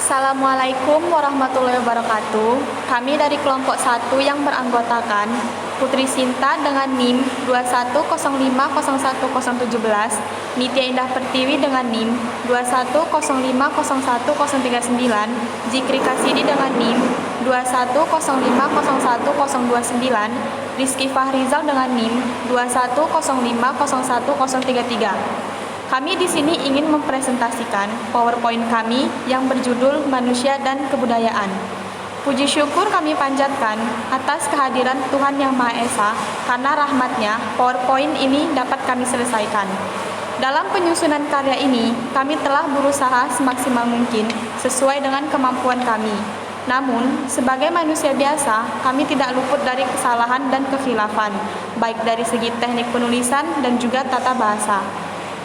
Assalamualaikum warahmatullahi wabarakatuh. Kami dari kelompok 1 yang beranggotakan Putri Sinta dengan NIM 210501017, Nitya Indah Pertiwi dengan NIM 210501039, Zikri Kasidi dengan NIM 210501029, Rizky Fahrizal dengan NIM 210501033. Kami di sini ingin mempresentasikan PowerPoint kami yang berjudul Manusia dan Kebudayaan. Puji syukur kami panjatkan atas kehadiran Tuhan Yang Maha Esa, karena rahmat-Nya PowerPoint ini dapat kami selesaikan. Dalam penyusunan karya ini, kami telah berusaha semaksimal mungkin sesuai dengan kemampuan kami. Namun, sebagai manusia biasa, kami tidak luput dari kesalahan dan kekhilafan, baik dari segi teknik penulisan dan juga tata bahasa.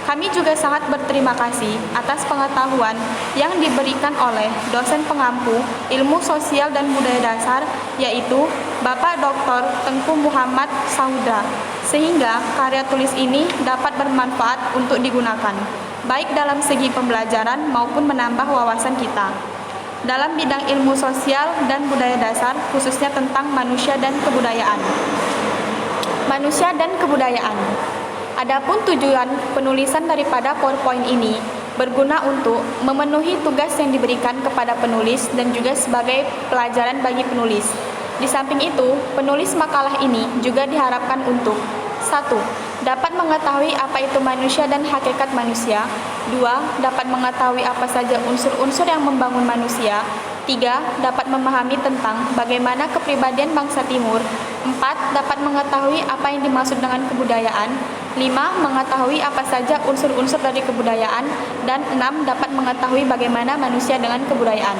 Kami juga sangat berterima kasih atas pengetahuan yang diberikan oleh dosen pengampu Ilmu Sosial dan Budaya Dasar, yaitu Bapak Dr. Tengku Muhammad Saudra, sehingga karya tulis ini dapat bermanfaat untuk digunakan, baik dalam segi pembelajaran maupun menambah wawasan kita dalam bidang ilmu sosial dan budaya dasar, khususnya tentang manusia dan kebudayaan. Manusia dan kebudayaan. Adapun tujuan penulisan daripada PowerPoint ini berguna untuk memenuhi tugas yang diberikan kepada penulis dan juga sebagai pelajaran bagi penulis. Di samping itu, penulis makalah ini juga diharapkan untuk 1. Dapat mengetahui apa itu manusia dan hakikat manusia. 2. Dapat mengetahui apa saja unsur-unsur yang membangun manusia. 3. Dapat memahami tentang bagaimana kepribadian bangsa Timur. 4. Dapat mengetahui apa yang dimaksud dengan kebudayaan. 5. Mengetahui apa saja unsur-unsur dari kebudayaan. Dan 6. Dapat mengetahui bagaimana manusia dengan kebudayaan.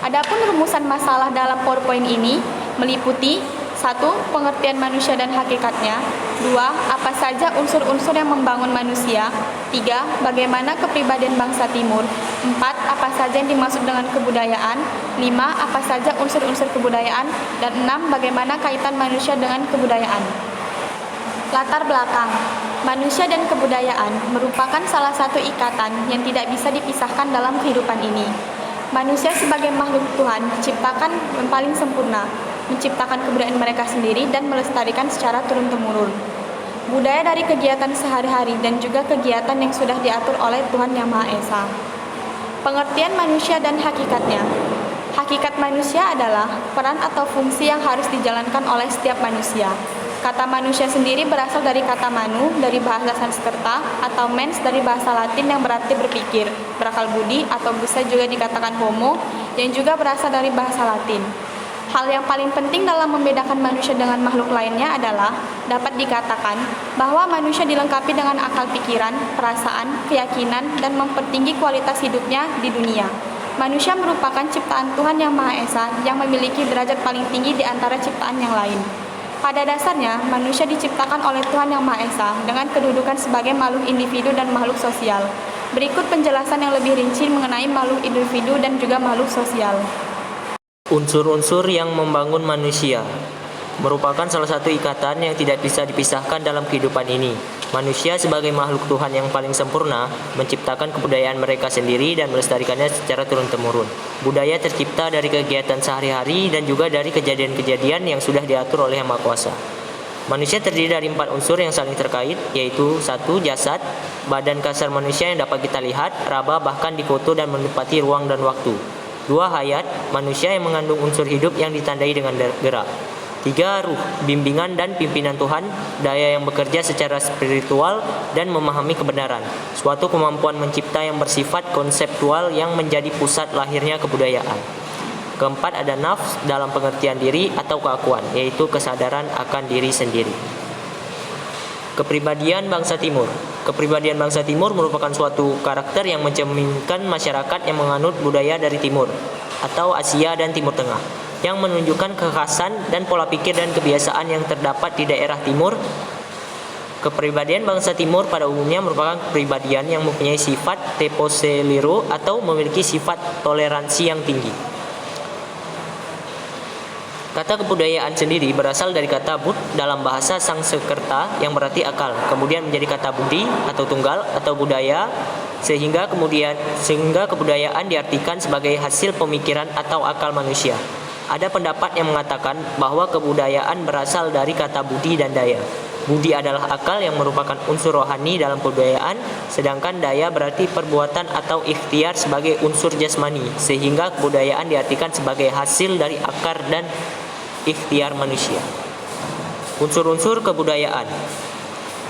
Adapun rumusan masalah dalam PowerPoint ini meliputi 1. Pengertian manusia dan hakikatnya. 2. Apa saja unsur-unsur yang membangun manusia. 3. Bagaimana kepribadian bangsa Timur. 4. Apa saja yang dimaksud dengan kebudayaan. 5. Apa saja unsur-unsur kebudayaan. Dan 6. Bagaimana kaitan manusia dengan kebudayaan. Latar belakang. Manusia dan kebudayaan merupakan salah satu ikatan yang tidak bisa dipisahkan dalam kehidupan ini. Manusia sebagai makhluk Tuhan diciptakan yang paling sempurna, menciptakan kebudayaan mereka sendiri dan melestarikan secara turun-temurun. Budaya dari kegiatan sehari-hari dan juga kegiatan yang sudah diatur oleh Tuhan Yang Maha Esa. Pengertian manusia dan hakikatnya. Hakikat manusia adalah peran atau fungsi yang harus dijalankan oleh setiap manusia. Kata manusia sendiri berasal dari kata manu, dari bahasa Sanskerta, atau mens dari bahasa Latin yang berarti berpikir, berakal budi, atau bisa juga dikatakan homo, yang juga berasal dari bahasa Latin. Hal yang paling penting dalam membedakan manusia dengan makhluk lainnya adalah dapat dikatakan bahwa manusia dilengkapi dengan akal pikiran, perasaan, keyakinan, dan mempertinggi kualitas hidupnya di dunia. Manusia merupakan ciptaan Tuhan Yang Maha Esa yang memiliki derajat paling tinggi di antara ciptaan yang lain. Pada dasarnya, manusia diciptakan oleh Tuhan Yang Maha Esa dengan kedudukan sebagai makhluk individu dan makhluk sosial. Berikut penjelasan yang lebih rinci mengenai makhluk individu dan juga makhluk sosial. Unsur-unsur yang membangun manusia merupakan salah satu ikatan yang tidak bisa dipisahkan dalam kehidupan ini. Manusia sebagai makhluk Tuhan yang paling sempurna menciptakan kebudayaan mereka sendiri dan melestarikannya secara turun-temurun. Budaya tercipta dari kegiatan sehari-hari dan juga dari kejadian-kejadian yang sudah diatur oleh Yang Maha Kuasa. Manusia terdiri dari 4 unsur yang saling terkait, yaitu 1. Jasad, badan kasar manusia yang dapat kita lihat, raba, bahkan difoto dan menempati ruang dan waktu. 2. Hayat, manusia yang mengandung unsur hidup yang ditandai dengan gerak. 3. Ruh, bimbingan dan pimpinan Tuhan, daya yang bekerja secara spiritual dan memahami kebenaran. Suatu kemampuan mencipta yang bersifat konseptual yang menjadi pusat lahirnya kebudayaan. 4. Ada nafs dalam pengertian diri atau keakuan, yaitu kesadaran akan diri sendiri. Kepribadian bangsa Timur. Kepribadian bangsa Timur merupakan suatu karakter yang mencerminkan masyarakat yang menganut budaya dari Timur atau Asia dan Timur Tengah, yang menunjukkan kekhasan dan pola pikir dan kebiasaan yang terdapat di daerah Timur. Kepribadian bangsa Timur pada umumnya merupakan kepribadian yang mempunyai sifat teposeliro atau memiliki sifat toleransi yang tinggi. Kata kebudayaan sendiri berasal dari kata bud dalam bahasa Sanskerta yang berarti akal, kemudian menjadi kata budi atau tunggal atau budaya sehingga kebudayaan diartikan sebagai hasil pemikiran atau akal manusia. Ada pendapat yang mengatakan bahwa kebudayaan berasal dari kata budi dan daya. Budi adalah akal yang merupakan unsur rohani dalam kebudayaan, sedangkan daya berarti perbuatan atau ikhtiar sebagai unsur jasmani, sehingga kebudayaan diartikan sebagai hasil dari akar dan ikhtiar manusia. Unsur-unsur kebudayaan.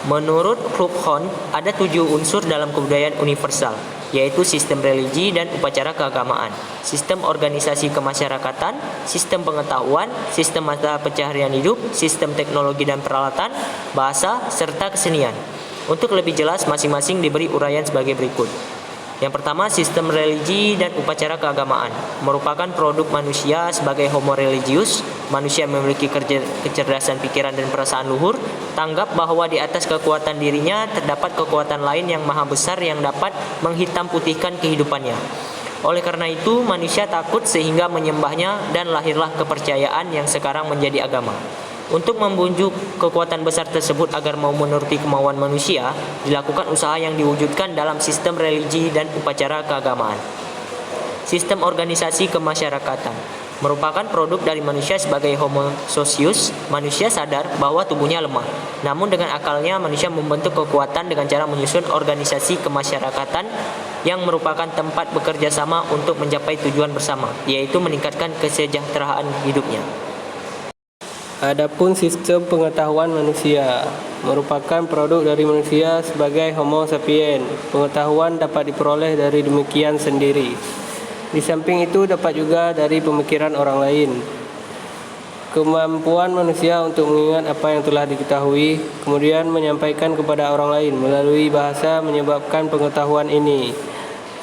Menurut Klubhorn, ada 7 unsur dalam kebudayaan universal, yaitu sistem religi dan upacara keagamaan, sistem organisasi kemasyarakatan, sistem pengetahuan, sistem mata pencaharian hidup, sistem teknologi dan peralatan, bahasa, serta kesenian. Untuk lebih jelas, masing-masing diberi uraian sebagai berikut. Yang pertama, sistem religi dan upacara keagamaan merupakan produk manusia sebagai homo religius. Manusia memiliki kecerdasan pikiran dan perasaan luhur, tanggap bahwa di atas kekuatan dirinya terdapat kekuatan lain yang maha besar yang dapat menghitam putihkan kehidupannya. Oleh karena itu, manusia takut sehingga menyembahnya dan lahirlah kepercayaan yang sekarang menjadi agama. Untuk membujuk kekuatan besar tersebut agar mau menuruti kemauan manusia, dilakukan usaha yang diwujudkan dalam sistem religi dan upacara keagamaan. Sistem organisasi kemasyarakatan merupakan produk dari manusia sebagai homo socius. Manusia sadar bahwa tubuhnya lemah. Namun dengan akalnya manusia membentuk kekuatan dengan cara menyusun organisasi kemasyarakatan yang merupakan tempat bekerja sama untuk mencapai tujuan bersama, yaitu meningkatkan kesejahteraan hidupnya. Adapun sistem pengetahuan manusia merupakan produk dari manusia sebagai Homo sapiens. Pengetahuan dapat diperoleh dari demikian sendiri. Di samping itu dapat juga dari pemikiran orang lain. Kemampuan manusia untuk mengingat apa yang telah diketahui, kemudian menyampaikan kepada orang lain melalui bahasa menyebabkan pengetahuan ini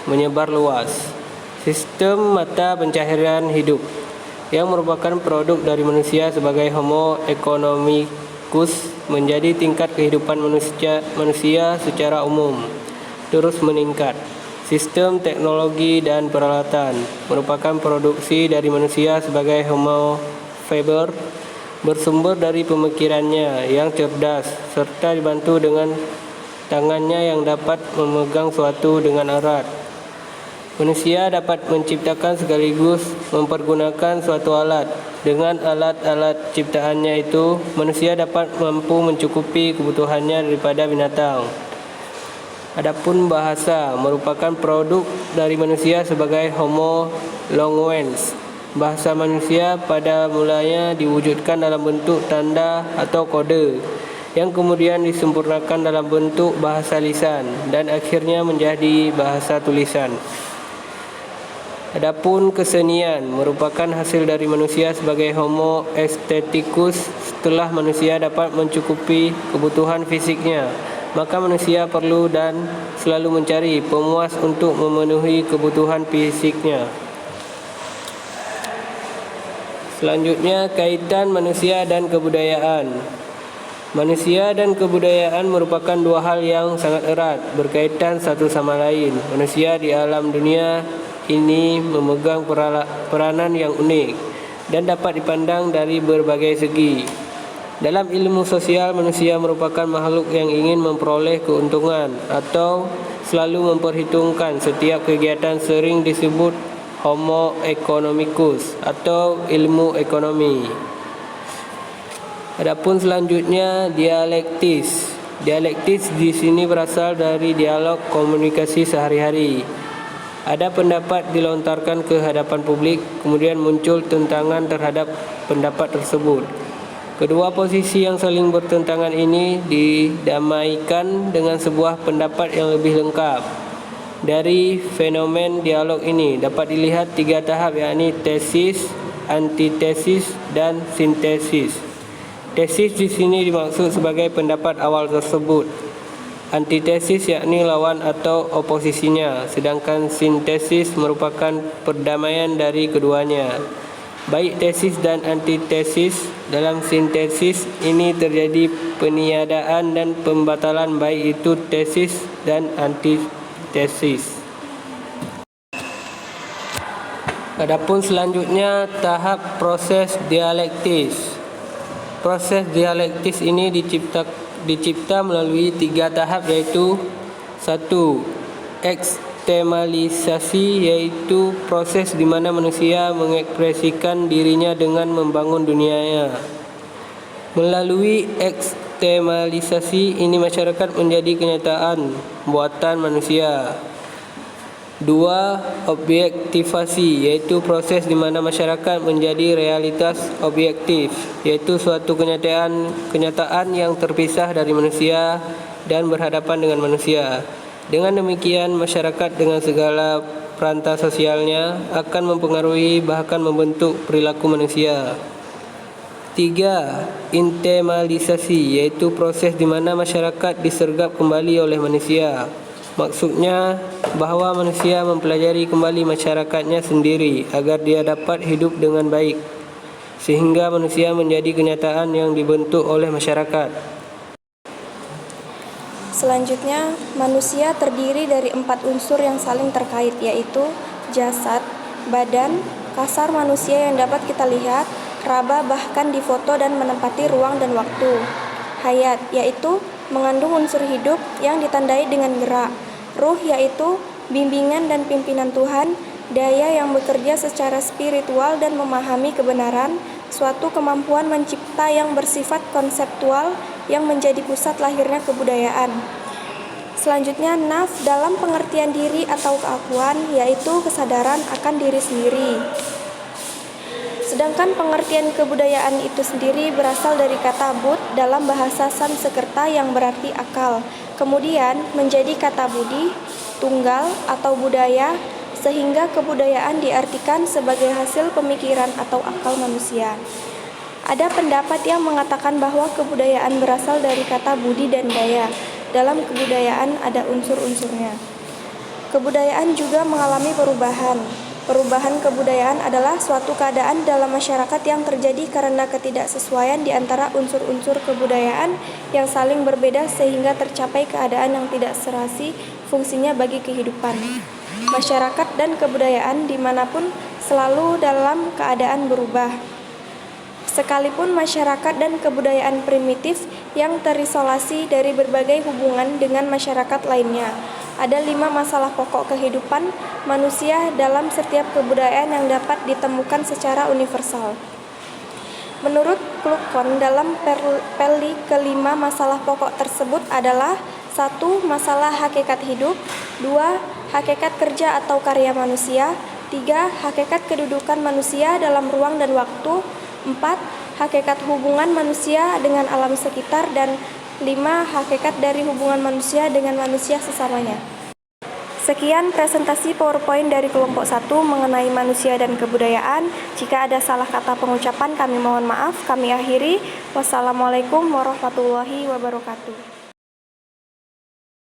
menyebar luas. Sistem mata pencaharian hidup yang merupakan produk dari manusia sebagai Homo economicus menjadi tingkat kehidupan manusia secara umum terus meningkat. Sistem teknologi dan peralatan merupakan produksi dari manusia sebagai Homo faber, bersumber dari pemikirannya yang cerdas serta dibantu dengan tangannya yang dapat memegang suatu dengan erat. Manusia dapat menciptakan sekaligus mempergunakan suatu alat. Dengan alat-alat ciptaannya itu, manusia dapat mampu mencukupi kebutuhannya daripada binatang. Adapun bahasa merupakan produk dari manusia sebagai Homo longuens. Bahasa manusia pada mulanya diwujudkan dalam bentuk tanda atau kode, yang kemudian disempurnakan dalam bentuk bahasa lisan dan akhirnya menjadi bahasa tulisan. Adapun kesenian merupakan hasil dari manusia sebagai Homo aestheticus. Setelah manusia dapat mencukupi kebutuhan fisiknya, maka manusia perlu dan selalu mencari pemuas untuk memenuhi kebutuhan fisiknya. Selanjutnya, kaitan manusia dan kebudayaan. Manusia dan kebudayaan merupakan dua hal yang sangat erat berkaitan satu sama lain. Manusia di alam dunia ini memegang peranan yang unik dan dapat dipandang dari berbagai segi. Dalam ilmu sosial, manusia merupakan makhluk yang ingin memperoleh keuntungan atau selalu memperhitungkan setiap kegiatan, sering disebut Homo economicus atau ilmu ekonomi. Adapun selanjutnya, dialektis. Dialektis di sini berasal dari dialog komunikasi sehari-hari. Ada pendapat dilontarkan ke hadapan publik, kemudian muncul tentangan terhadap pendapat tersebut. Kedua posisi yang saling bertentangan ini didamaikan dengan sebuah pendapat yang lebih lengkap. Dari fenomen dialog ini dapat dilihat 3 tahap, yakni tesis, antitesis, dan sintesis. Tesis di sini dimaksud sebagai pendapat awal tersebut. Antitesis yakni lawan atau oposisinya, sedangkan sintesis merupakan perdamaian dari keduanya. Baik tesis dan antitesis, dalam sintesis ini terjadi peniadaan dan pembatalan baik itu tesis dan antitesis. Adapun selanjutnya, tahap proses dialektis. Proses dialektis ini dicipta melalui 3 tahap, yaitu 1. eksternalisasi, yaitu proses di mana manusia mengekspresikan dirinya dengan membangun dunianya. Melalui eksternalisasi ini masyarakat menjadi kenyataan buatan manusia. 2. Objektivasi, yaitu proses di mana masyarakat menjadi realitas objektif, yaitu suatu kenyataan yang terpisah dari manusia dan berhadapan dengan manusia. Dengan demikian, masyarakat dengan segala perantara sosialnya akan mempengaruhi bahkan membentuk perilaku manusia. 3. Internalisasi, yaitu proses di mana masyarakat disergap kembali oleh manusia. Maksudnya bahwa manusia mempelajari kembali masyarakatnya sendiri agar dia dapat hidup dengan baik, sehingga manusia menjadi kenyataan yang dibentuk oleh masyarakat. Selanjutnya, manusia terdiri dari 4 unsur yang saling terkait, yaitu jasad, badan, kasar manusia yang dapat kita lihat, raba bahkan difoto dan menempati ruang dan waktu. Hayat, yaitu mengandung unsur hidup yang ditandai dengan gerak. Ruh, yaitu bimbingan dan pimpinan Tuhan, daya yang bekerja secara spiritual dan memahami kebenaran, suatu kemampuan mencipta yang bersifat konseptual yang menjadi pusat lahirnya kebudayaan. Selanjutnya, nafs dalam pengertian diri atau keakuan, yaitu kesadaran akan diri sendiri. Sedangkan pengertian kebudayaan itu sendiri berasal dari kata bud dalam bahasa Sanskerta yang berarti akal, kemudian menjadi kata budi, tunggal atau budaya, sehingga kebudayaan diartikan sebagai hasil pemikiran atau akal manusia. Ada pendapat yang mengatakan bahwa kebudayaan berasal dari kata budi dan daya. Dalam kebudayaan ada unsur-unsurnya. Kebudayaan juga mengalami perubahan. Perubahan kebudayaan adalah suatu keadaan dalam masyarakat yang terjadi karena ketidaksesuaian di antara unsur-unsur kebudayaan yang saling berbeda sehingga tercapai keadaan yang tidak serasi fungsinya bagi kehidupan. Masyarakat dan kebudayaan dimanapun selalu dalam keadaan berubah. Sekalipun masyarakat dan kebudayaan primitif yang terisolasi dari berbagai hubungan dengan masyarakat lainnya, ada 5 masalah pokok kehidupan manusia dalam setiap kebudayaan yang dapat ditemukan secara universal. Menurut Kluckhohn, dalam peli kelima masalah pokok tersebut adalah 1. Masalah hakikat hidup, 2. Hakikat kerja atau karya manusia, 3. Hakikat kedudukan manusia dalam ruang dan waktu, 4. Hakikat hubungan manusia dengan alam sekitar, dan 5. Hakikat dari hubungan manusia dengan manusia sesamanya. Sekian presentasi PowerPoint dari kelompok 1 mengenai manusia dan kebudayaan. Jika ada salah kata pengucapan, kami mohon maaf. Kami akhiri. Wassalamualaikum warahmatullahi wabarakatuh.